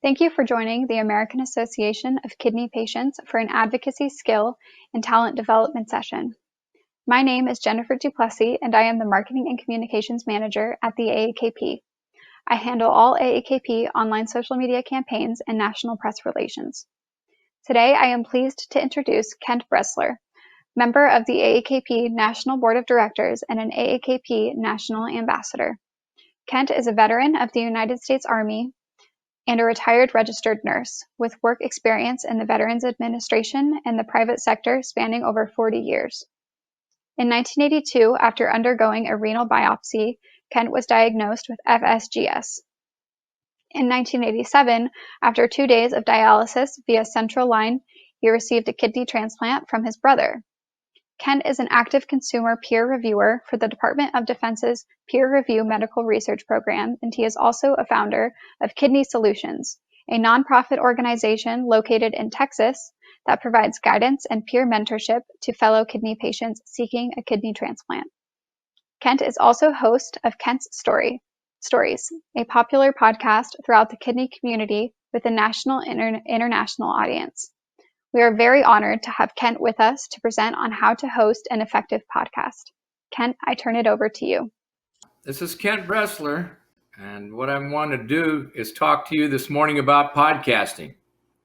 Thank you for joining the American Association of Kidney Patients for an Advocacy Skill and Talent Development session. My name is Jennifer Duplessie, and I am the Marketing and Communications Manager at the AAKP. I handle all AAKP online social media campaigns and national press relations. Today, I am pleased to introduce Kent Bressler, member of the AAKP National Board of Directors and an AAKP National Ambassador. Kent is a veteran of the United States Army and a retired registered nurse, with work experience in the Veterans Administration and the private sector spanning over 40 years. In 1982, after undergoing a renal biopsy, Kent was diagnosed with FSGS. In 1987, after 2 days of dialysis via central line, he received a kidney transplant from his brother. Kent is an active consumer peer reviewer for the Department of Defense's Peer Review Medical Research Program, and he is also a founder of Kidney Solutions, a nonprofit organization located in Texas that provides guidance and peer mentorship to fellow kidney patients seeking a kidney transplant. Kent is also host of Kent's Stories, a popular podcast throughout the kidney community with a national and international audience. We are very honored to have Kent with us to present on how to host an effective podcast. Kent, I turn it over to you. This is Kent Bressler, and what I want to do is talk to you this morning about podcasting.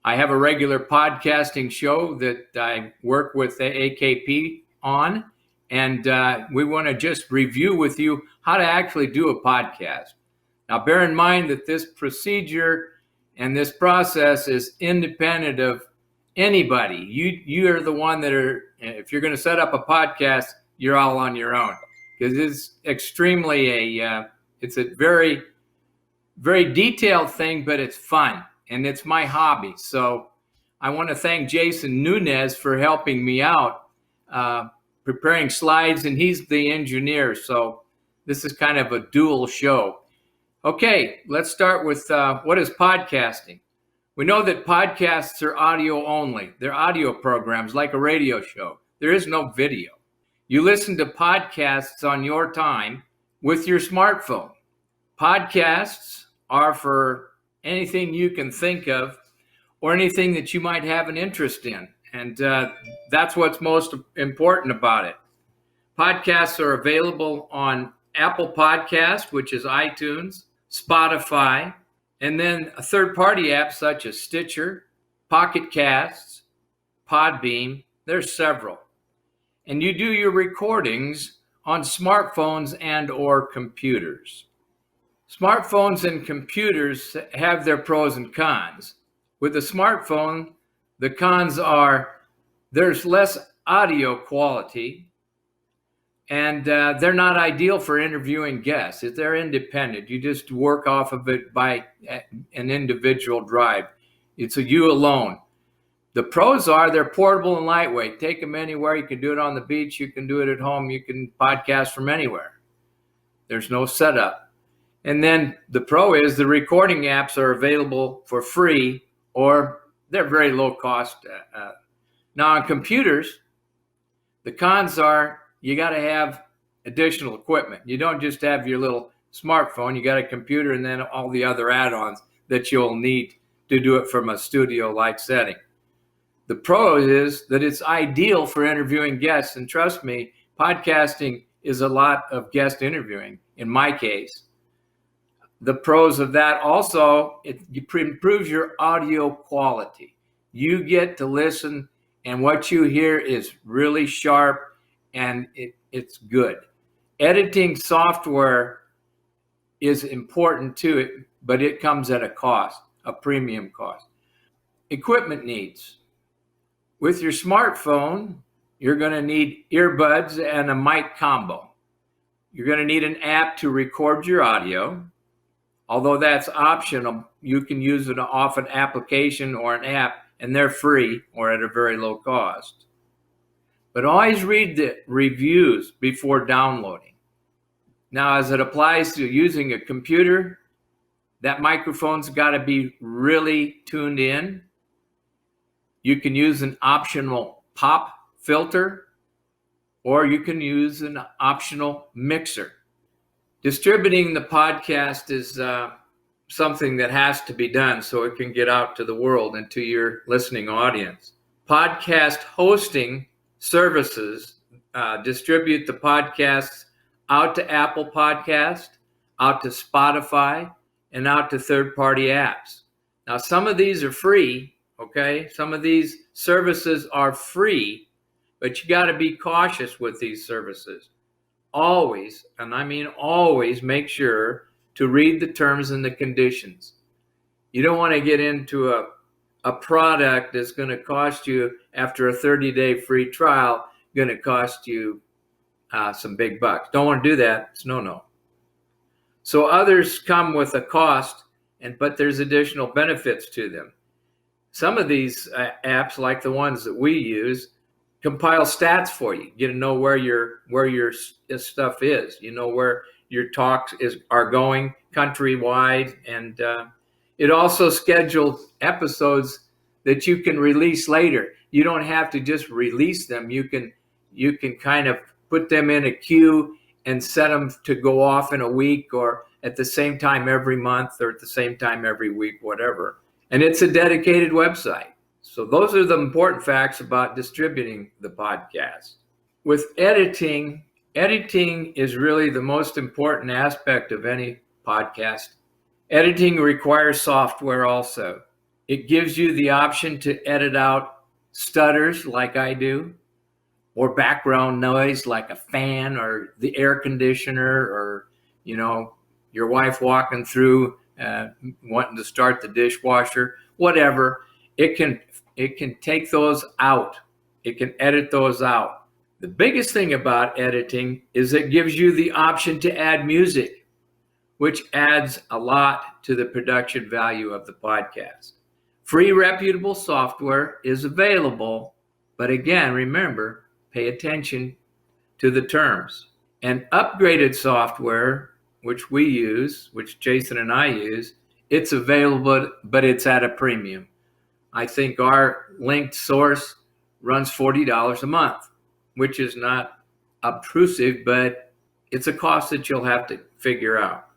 I have a regular podcasting show that I work with the AAKP on, and we want to just review with you how to actually do a podcast. Now, bear in mind that this procedure and this process is independent of anybody. You are the one that if you're going to set up a podcast, you're all on your own, because it's extremely it's a very, very detailed thing, but it's fun and it's my hobby. So I want to thank Jason Nunez for helping me out, preparing slides, and he's the engineer. So this is kind of a dual show. Okay, let's start with what is podcasting? We know that podcasts are audio only. They're audio programs like a radio show. There is no video. You listen to podcasts on your time with your smartphone. Podcasts are for anything you can think of or anything that you might have an interest in. And that's what's most important about it. Podcasts are available on Apple Podcasts, which is iTunes, Spotify, and then a third-party app such as Stitcher, Pocket Casts, Podbean. There's several. And you do your recordings on smartphones and or computers. Smartphones and computers have their pros and cons. With a smartphone, the cons are there's less audio quality, and they're not ideal for interviewing guests. If they're independent, you just work off of it by an individual drive. It's you alone. The pros are they're portable and lightweight. Take them anywhere. You can do it on the beach. You can do it at home. You can podcast from anywhere. There's no setup. And then the pro is the recording apps are available for free, or they're very low cost. Now on computers, the cons are you got to have additional equipment. You don't just have your little smartphone. You got a computer and then all the other add-ons that you'll need to do it from a studio-like setting. The pro is that it's ideal for interviewing guests. And trust me, podcasting is a lot of guest interviewing in my case. The pros of that also, it improves your audio quality. You get to listen, and what you hear is really sharp, and it's good. Editing software is important to it, but it comes at a cost, a premium cost. Equipment needs. With your smartphone, you're going to need earbuds and a mic combo. You're going to need an app to record your audio. Although that's optional, you can use it off an application or an app, and they're free or at a very low cost. But always read the reviews before downloading. Now, as it applies to using a computer, that microphone's got to be really tuned in. You can use an optional pop filter, or you can use an optional mixer. Distributing the podcast is something that has to be done so it can get out to the world and to your listening audience. Podcast hosting services distribute the podcasts out to Apple Podcast, out to Spotify, and out to third-party apps. Now, some of these are free, okay? Some of these services are free, but you got to be cautious with these services. Always, and I mean always, make sure to read the terms and the conditions. You don't want to get into a product that's going to cost you, after a 30-day free trial, going to cost you some big bucks. Don't want to do that. It's no. So others come with a cost, but there's additional benefits to them. Some of these apps, like the ones that we use, compile stats for you. You know where your stuff is. You know where your talks are going countrywide, and it also schedules episodes that you can release later. You don't have to just release them. You can kind of put them in a queue and set them to go off in a week, or at the same time every month, or at the same time every week, whatever. And it's a dedicated website. So those are the important facts about distributing the podcast. With editing is really the most important aspect of any podcast. Editing requires software also. It gives you the option to edit out stutters like I do, or background noise like a fan or the air conditioner, or, your wife walking through wanting to start the dishwasher, whatever. It can take those out. It can edit those out. The biggest thing about editing is it gives you the option to add music, which adds a lot to the production value of the podcast. Free reputable software is available, but again, remember, pay attention to the terms. And upgraded software, which we use, which Jason and I use, it's available, but it's at a premium. I think our linked source runs $40 a month, which is not obtrusive, but it's a cost that you'll have to figure out.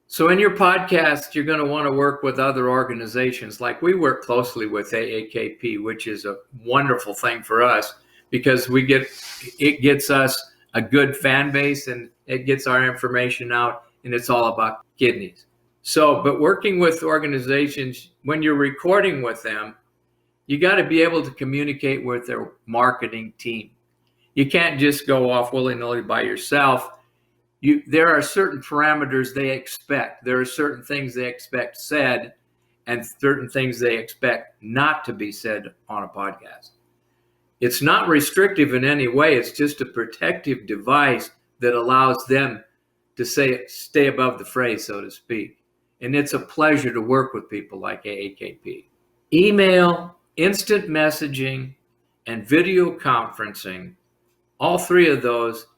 So in your podcast, you're going to want to work with other organizations. Like we work closely with AAKP, which is a wonderful thing for us, because it gets us a good fan base, and it gets our information out, and it's all about kidneys. So, but working with organizations, when you're recording with them, you got to be able to communicate with their marketing team. You can't just go off willy-nilly by yourself. There are certain parameters they expect. There are certain things they expect said, and certain things they expect not to be said on a podcast. It's not restrictive in any way. It's just a protective device that allows them to stay above the fray, so to speak. And it's a pleasure to work with people like AAKP. Email, instant messaging, and video conferencing, all three of those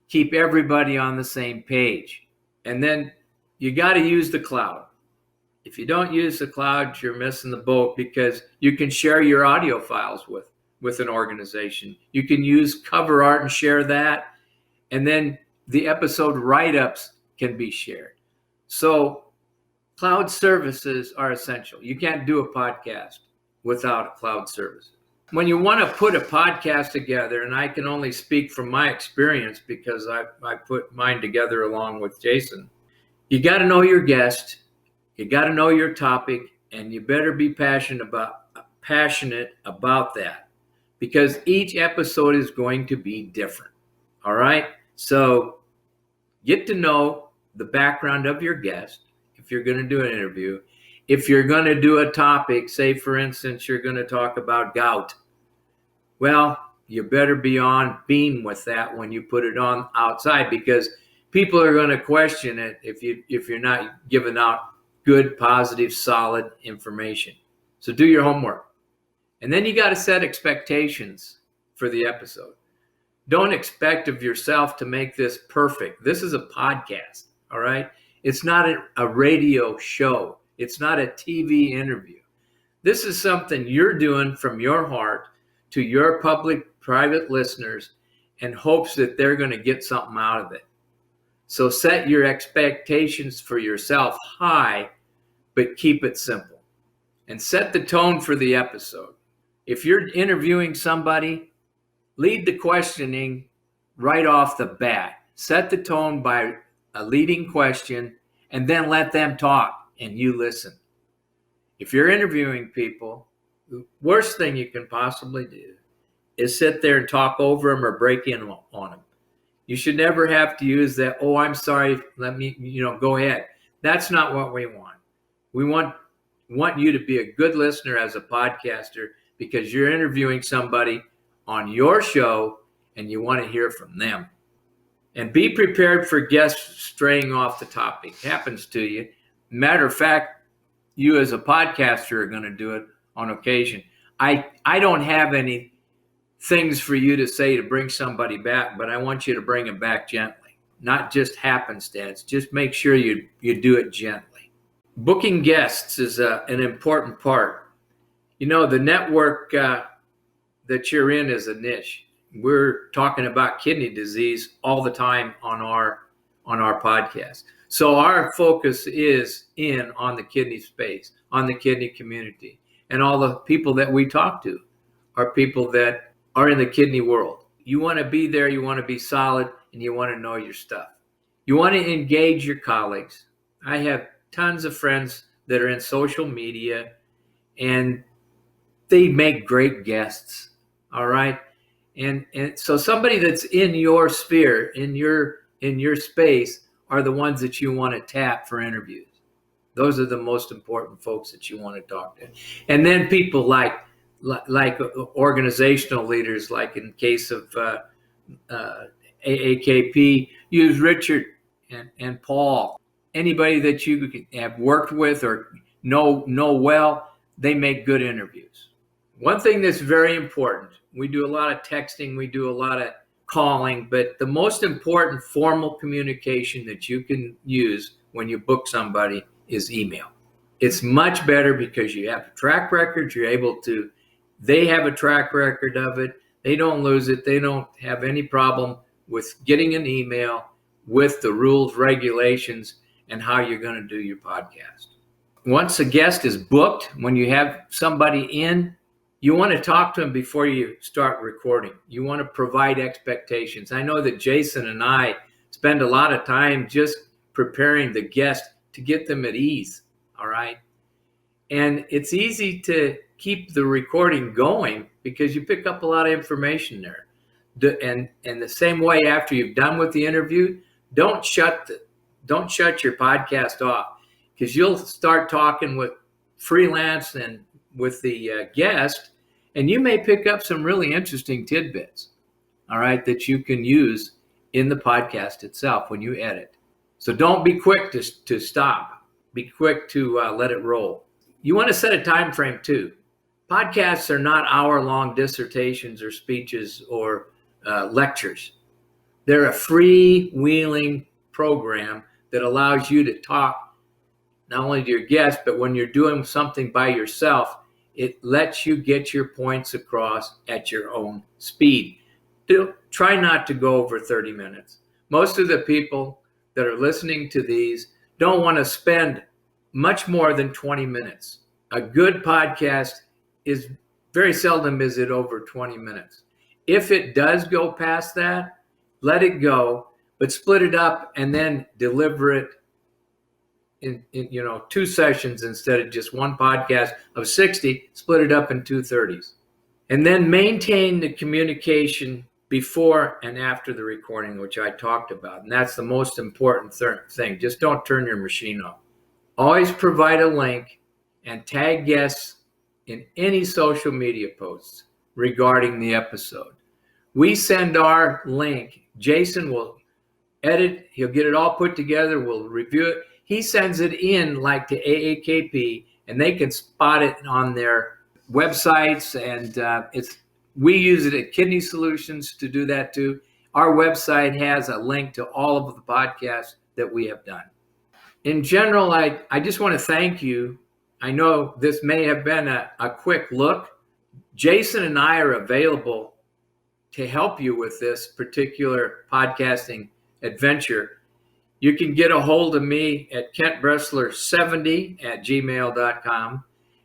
keep everybody on the same page. And then you got to use the cloud. If you don't use the cloud, you're missing the boat, because you can share your audio files with an organization. You can use cover art and share that. And then the episode write-ups can be shared. So cloud services are essential. You can't do a podcast without cloud services. When you want to put a podcast together, and I can only speak from my experience because I put mine together along with Jason, you got to know your guest, you got to know your topic, and you better be passionate about that, because each episode is going to be different. All right? So get to know the background of your guest if you're going to do an interview. If you're going to do a topic, say for instance, you're going to talk about gout, well, you better be on beam with that when you put it on outside, because people are going to question it if you're not giving out good, positive, solid information. So do your homework. And then you got to set expectations for the episode. Don't expect of yourself to make this perfect. This is a podcast, all right? It's not a radio show. It's not a TV interview. This is something you're doing from your heart to your private listeners, in hopes that they're going to get something out of it. So set your expectations for yourself high, but keep it simple and set the tone for the episode. If you're interviewing somebody, lead the questioning right off the bat. Set the tone by a leading question and then let them talk and you listen. If you're interviewing people, the worst thing you can possibly do is sit there and talk over them or break in on them. You should never have to use that, oh, I'm sorry, let me, go ahead. That's not what we want. We want you to be a good listener as a podcaster because you're interviewing somebody on your show and you want to hear from them. And be prepared for guests straying off the topic. It happens to you. Matter of fact, you as a podcaster are going to do it on occasion. I don't have any things for you to say to bring somebody back, but I want you to bring them back gently, not just happenstance. Just make sure you do it gently. Booking guests is an important part. The network that you're in is a niche. We're talking about kidney disease all the time on our podcast. So our focus is on the kidney space, on the kidney community, and all the people that we talk to are people that are in the kidney world. You want to be there, you want to be solid, and you want to know your stuff. You want to engage your colleagues. I have tons of friends that are in social media, and they make great guests, all right? And so somebody that's in your sphere, in your space, are the ones that you want to tap for interviews. Those are the most important folks that you want to talk to. And then people like organizational leaders, like in case of AAKP, use Richard and Paul. Anybody that you have worked with or know well, they make good interviews. One thing that's very important, we do a lot of texting, we do a lot of calling, but the most important formal communication that you can use when you book somebody is email. It's much better because you have a track record, they have a track record of it, they don't lose it, they don't have any problem with getting an email with the rules, regulations, and how you're going to do your podcast. Once a guest is booked, when you have somebody in, you want to talk to them before you start recording. You want to provide expectations. I know that Jason and I spend a lot of time just preparing the guest to get them at ease, all right? And it's easy to keep the recording going because you pick up a lot of information there. And the same way after you've done with the interview, don't shut your podcast off because you'll start talking with freelance and with the guest, and you may pick up some really interesting tidbits, all right, that you can use in the podcast itself when you edit. So don't be quick to stop. Be quick to let it roll. You want to set a time frame too. Podcasts are not hour-long dissertations or speeches or lectures. They're a freewheeling program that allows you to talk not only to your guests, but when you're doing something by yourself, it lets you get your points across at your own speed. Try not to go over 30 minutes. Most of the people that are listening to these don't want to spend much more than 20 minutes. A good podcast is very seldom is it over 20 minutes. If it does go past that, let it go, but split it up and then deliver it in 2 sessions instead of just one podcast of 60, split it up in 2 30s. And then maintain the communication before and after the recording, which I talked about. And that's the most important thing. Just don't turn your machine off. Always provide a link and tag guests in any social media posts regarding the episode. We send our link. Jason will edit. He'll get it all put together. We'll review it. He sends it in like to AAKP, and they can spot it on their websites. And we use it at Kidney Solutions to do that too. Our website has a link to all of the podcasts that we have done. In general, I just want to thank you. I know this may have been a quick look. Jason and I are available to help you with this particular podcasting adventure. You can get a hold of me at kentbressler70@gmail.com.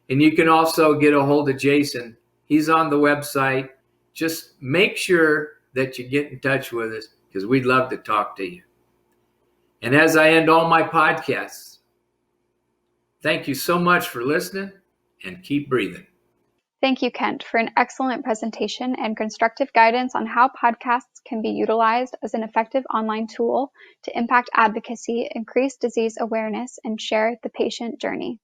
And you can also get a hold of Jason. He's on the website. Just make sure that you get in touch with us because we'd love to talk to you. And as I end all my podcasts, thank you so much for listening and keep breathing. Thank you, Kent, for an excellent presentation and constructive guidance on how podcasts can be utilized as an effective online tool to impact advocacy, increase disease awareness, and share the patient journey.